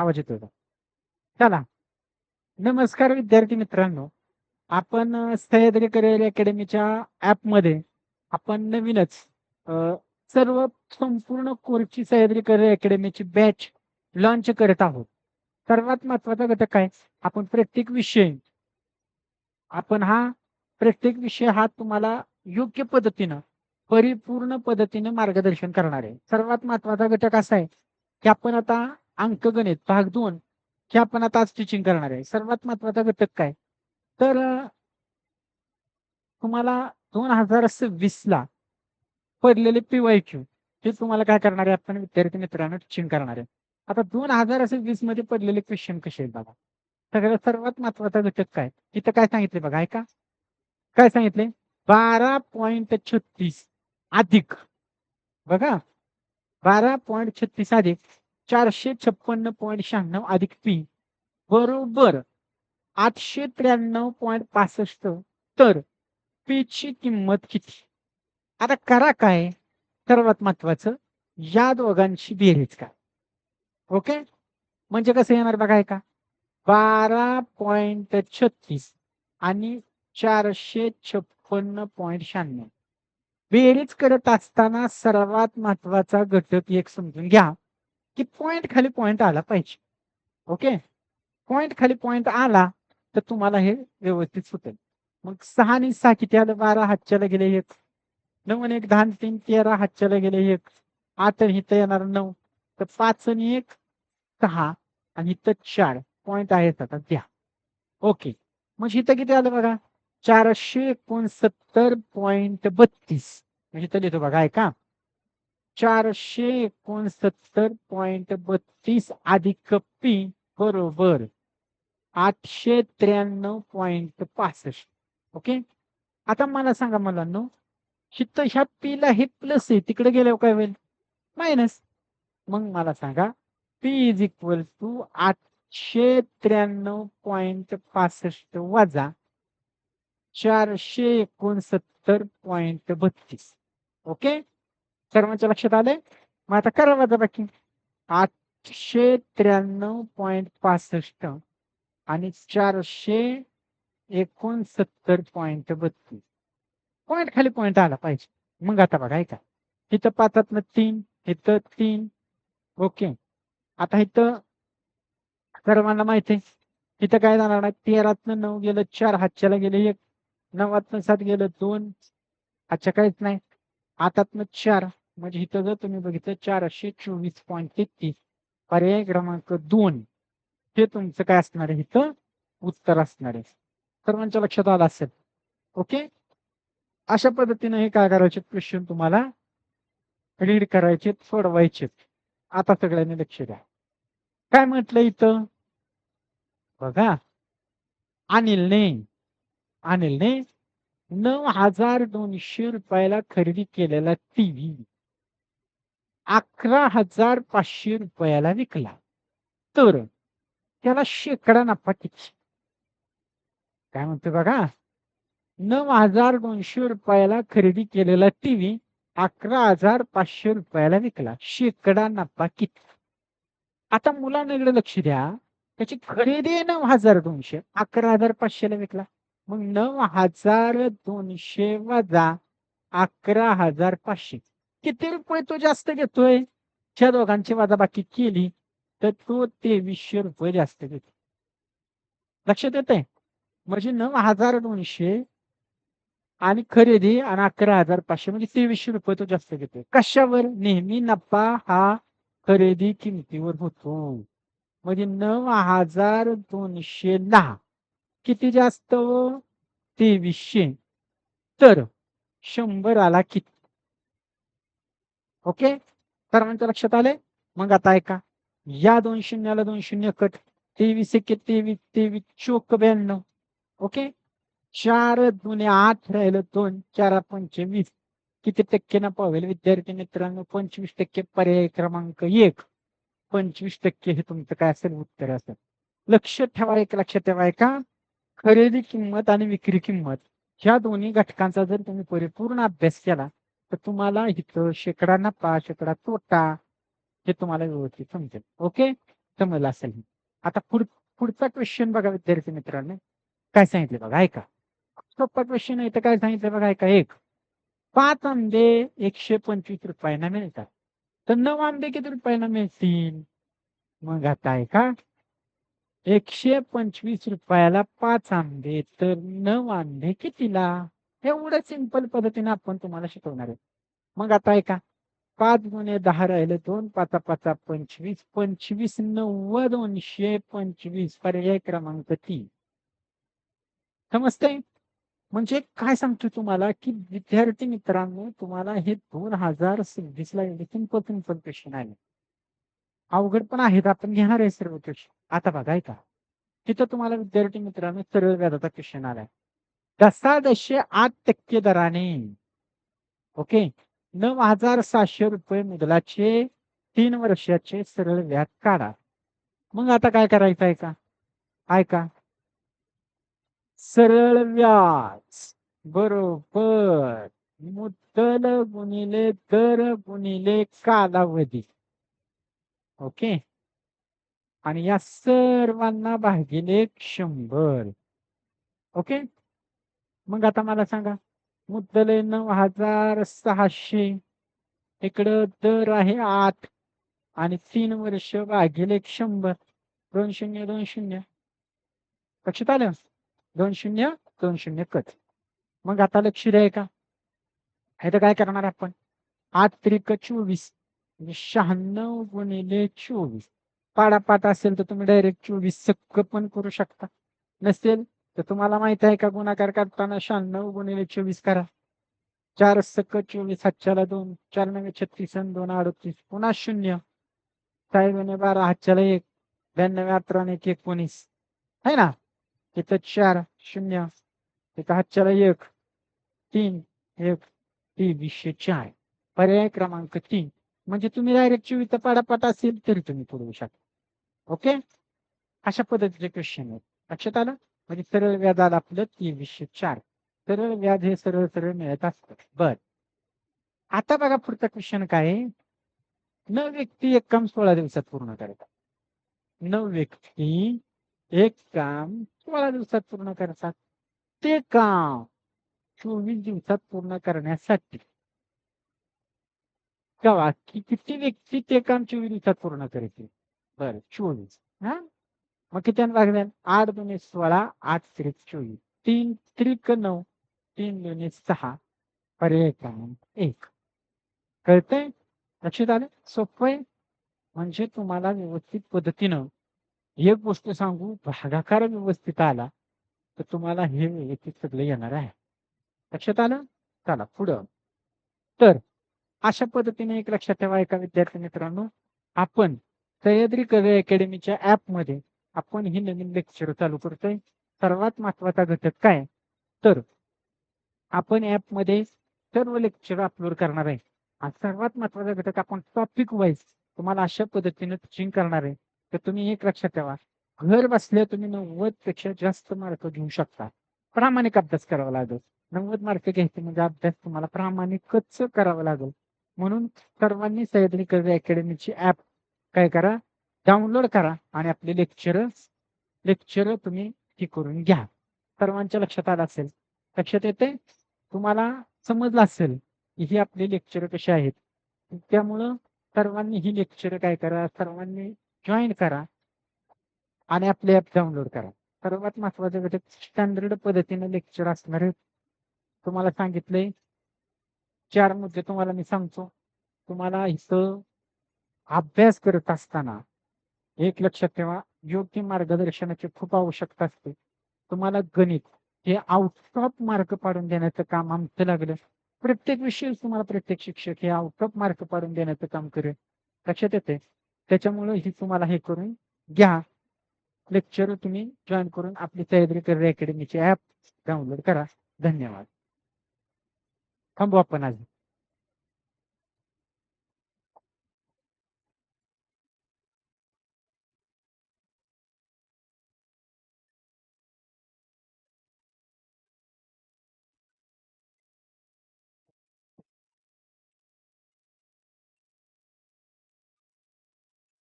आवाज येतोय का? चला. नमस्कार विद्यार्थी मित्रांनो. आपण सह्याद्री करिअर अकॅडमीच्या ॲपमध्ये आपण नवीनच अ, सर्व संपूर्ण कोर्सची सह्याद्री करिअर अकॅडमीची बॅच लॉन्च करत आहोत. सर्वात महत्त्वाचा घटक काय? आपण प्रत्येक विषय हा तुम्हाला योग्य पद्धतीनं, परिपूर्ण पद्धतीने मार्गदर्शन करणार आहे. सर्वात महत्त्वाचा घटक असा आहे, की आपण आता अंकगणित भाग 2 हे आपण आता आज टीचिंग करणार आहे. सर्वात महत्त्वाचा घटक काय? तर तुम्हाला 2026 ला पडलेले पी-वाय-क्यू हे तुम्हाला काय करणार आहे आपण विद्यार्थी मित्रांनो टीचिंग करणार आहे. आता 2020 मध्ये पडलेले क्वेश्चन कसे आहेत बघा. सर्वात महत्त्वाचा घटक काय? इथं काय सांगितले बघा ऐका. काय सांगितले? 12.36 अधिक बघा 12.36 अधिक 456.96 अधिक पी बरोबर 893.65 तर पी ची किंमत किती? आता करा काय? सर्वात महत्वाचं या दोघांची बेरीज काय? ओके. म्हणजे कसं येणार बघा ऐका. 12.36 आणि 456.96 बेरीज करत असताना सर्वात महत्वाचा घटक एक समजून घ्या, की पॉइंट खाली पॉइंट आला पाहिजे. ओके. पॉइंट खाली पॉइंट आला तर तुम्हाला हे व्यवस्थित सुटेल. मग 6 आणि 6 किती आलं? 12 हातच्याला गेले 1. 9 आणि 1 10 आणि 3 13 हातच्याला गेले 1. 8 आणि इथं येणार 9. तर 5 आणि 1 6 आणि इथं 4 पॉइंट आहेत आता द्या. ओके. मग इथं किती आलं बघा? 469.32 म्हणजे इथं लिहितो बघा ऐका. 469.32 अधिक पी बरोबर 893.65 ओके. आता मला सांगा मुलांनो, इथं ह्या पीला हे प्लस आहे, तिकडे गेल्यावर काय होईल? मायनस. मग मला सांगा पी इज इक्वल टू 893.65 वजा 469.32 ओके. सर्वांच्या लक्षात आलंय? मग आता करा वजाबाकी. 893.65 आणि 469.32 पॉइंट खाली पॉइंट आला पाहिजे. मग आता बघा ऐका. इथं 5तनं 3 इथं 3 ओके. आता इथं सर्वांना माहिती आहे. इथं काय जाणार आहे? 13तनं 9 गेलं 4 हातच्याला गेले 1 9तनं 7 गेलं 2 अच्छा काहीच नाही. 8तनं 4 म्हणजे इथं जर तुम्ही बघितलं 424.33 पर्याय क्रमांक 2 हे तुमचं काय असणार आहे इथं उत्तर असणार आहे. सर्वांच्या लक्षात आलं असेल. ओके. अशा पद्धतीने हे काय करायचे क्वेश्चन तुम्हाला रीड करायचे, सोडवायचे. आता सगळ्यांनी लक्ष द्या. काय म्हटलं इथं? बघा अनिलने अनिलने 9,200 खरेदी केलेला टीव्ही 11,500 रुपयाला विकला. तर त्याला शेकडा नफा किती? काय म्हणतो बघा. 9,200 रुपयाला खरेदी केलेला टीव्ही 11,500 रुपयाला विकला. शेकडा नफा किती? आता मुलांना इकडे लक्ष द्या. त्याची खरेदी आहे 9,200 11,500 ला विकला. मग 9,200 वजा 11,500 किती रुपये तो जास्त घेतोय? त्या दोघांची वजाबाकी केली तर तो 2300 रुपये जास्त घेतो. लक्षात येतंय? म्हणजे 9,200 आणि खरेदी आणि 11,500 म्हणजे 2300 रुपये तो जास्त घेतोय. कशावर? नेहमी नफा हा खरेदी किमतीवर होतो. म्हणजे 9,200 ला किती जास्त हो? 2300 तर 100 आला किती? ओके. सर्वांच्या लक्षात आले? मग आता ऐका. या 2 शून्याला 2 शून्य कट 23 एके 23 23 चोक 92 ओके. 4 दुने 8 राहिलं 2 4 पंचे 20 किती टक्के नफा होईल विद्यार्थी मित्रांनो? 25% पर्याय क्रमांक 1 25% हे तुमचं काय असेल उत्तर असेल. लक्षात ठेवा एक लक्षात ठेवा का खरेदी किंमत आणि विक्री किंमत ह्या दोन्ही घटकांचा जर तुम्ही परिपूर्ण अभ्यास केला तर तुम्हाला इथं शेकडा नफा शेकडा तोटा हे तुम्हाला व्यवस्थित समजेल. ओके. समजलं असेल. आता पुढचा क्वेश्चन बघा विद्यार्थी मित्रांनो, काय सांगितले बघा ऐका. सोपा क्वेश्चन आहे, तर काय सांगितलं बघा ऐका. 5 आंबे 125 रुपयांना मिळतात, तर 9 आंबे किती रुपयांना मिळतील? मग आता ऐका, 125 रुपयाला 5 आंबे, तर 9 आंबे कितीला? एवढं सिंपल पद्धतीने आपण तुम्हाला शिकवणार आहे. मग आता ऐका, 5 गुणे 10 राहिले 2, 5 5 25, 25 9 225, पर्याय क्रमांक 3. समजतंय? म्हणजे काय सांगतो तुम्हाला, की विद्यार्थी मित्रांनो, तुम्हाला हे 2026 ला एवढे सिंपल सिंपल क्वेश्चन आले. अवघड पण आहेत, आपण घेणार आहे सर्व क्वेश्चन. आता बघा ऐका, तिथं तुम्हाला विद्यार्थी मित्रांनो सरळ व्याजाचा क्वेश्चन आलाय. 10.8% दराने ओके 9,700 रुपये मुदलाचे 3 वर्षाचे सरळ व्याज काढा. मग आता काय करायचं आहे का? ऐका, सरळ व्याज बरोबर मुद्दल गुणिले दर गुणिले कालावधी. ओके, आणि या सर्वांना भागिले 100. ओके, मग आता मला सांगा, मुद्दल आहे 9,600, इकडं दर आहे 8 आणि 3 वर्ष भागिले 100. 2 शून्य 2 शून्य, लक्षात आलं? 2 शून्य 2 शून्य कट. मग आता लक्ष द्या का, हे तर काय करणार आपण, 8 त्रिक 24 म्हणजे 96 गुणिले 24. पाडापाठ असेल तर तुम्ही डायरेक्ट 24 सक्क पण करू शकता, नसेल तर तुम्हाला माहित आहे का, गुणाकार करताना 96 गुणिले 24 करा. 4 सक्क 24, 7ला 2, 4 9 36 आणि 2 38, पुन्हा 0, 4 2 12, 7ला 1, 92 18 आणि 1 19 है ना. तिथं 4 0, तिथं 7ला 1 3 1 2304, पर्याय क्रमांक 3. म्हणजे तुम्ही डायरेक्ट 24 पाडापाठ असेल तरी तुम्ही पुरवू शकता. ओके, अशा पद्धतीचे क्वेश्चन आहेत. लक्षात आलं? म्हणजे सरळ व्याज आलं आपलं 2304. सरळ व्याज हे सरळ सरळ मिळत असतं. बर, आता बघा पुढचा क्वेश्चन काय आहे. 9 व्यक्ती एक काम 16 दिवसात पूर्ण करतात. 9 व्यक्ती एक काम 16 दिवसात पूर्ण करतात. ते काम 24 दिवसात पूर्ण करण्यासाठी किती व्यक्ती ते काम 24 दिवसात पूर्ण करतील? बरं 24. हा, मग किती भागणार? 8 दुणे 16, 8 त्रिक 24, 3 त्रिक 9, 3 दुणे 6, पर्याय क्रमांक 1. कळतंय? लक्षात आलं? सोपं आहे. म्हणजे तुम्हाला व्यवस्थित पद्धतीनं एक गोष्ट सांगू, भागाकार व्यवस्थित आला तर तुम्हाला हे व्यवस्थित सगळं येणार आहे. लक्षात आलं? चला पुढं. तर अशा पद्धतीने एक लक्षात ठेवा एका विद्यार्थी मित्रांनो, आपण सह्याद्री करिअर अकॅडमीच्या ऍपमध्ये आपण ही नवीन लेक्चर चालू करतोय. सर्वात महत्वाचा घटक काय, तर आपण ऍपमध्ये सर्व लेक्चर अपलोड करणार आहे. आणि सर्वात महत्वाचा घटक, आपण टॉपिक वाईज तुम्हाला अशा पद्धतीने टीचिंग करणार आहे. तर तुम्ही एक लक्षात ठेवा, घर बसल्या तुम्ही 90 पेक्षा जास्त मार्क घेऊ शकता. प्रामाणिक अभ्यास करावा लागेल. 90 मार्क घ्यायचे म्हणजे अभ्यास तुम्हाला प्रामाणिकच करावा लागेल. म्हणून सर्वांनी सह्याद्री करिअर अकॅडमीची ऍप काय करा, डाउनलोड करा आणि आपले लेक्चर तुम्ही हे करून घ्या. सर्वांच्या लक्षात आलं असेल? लक्षात येते? तुम्हाला समजलं असेल की ही आपली लेक्चर कशी आहेत. त्यामुळं सर्वांनी ही लेक्चर काय करा, सर्वांनी जॉईन करा आणि आपले ऍप डाउनलोड करा. सर्वात महत्वाचं घटक, स्टँडर्ड पद्धतीने लेक्चर असणार आहेत. तुम्हाला सांगितले 4 मुद्दे तुम्हाला मी सांगतो. तुम्हाला इथं अभ्यास करत असताना एक लक्षात ठेवा, योग्य मार्गदर्शनाची खूप आवश्यकता असते. तुम्हाला गणित हे आउट ऑफ मार्क पाडून देण्याचं काम आमचं लागलं. प्रत्येक विषय तुम्हाला प्रत्येक शिक्षक हे आउट ऑफ मार्क पाडून देण्याचं काम करेल. लक्षात येते? त्याच्यामुळे ही तुम्हाला हे करून घ्या. लेक्चर तुम्ही जॉईन करून आपली सह्याद्री करिअर अकॅडमीची ऍप डाउनलोड करा. धन्यवाद. थांबू आपण आज.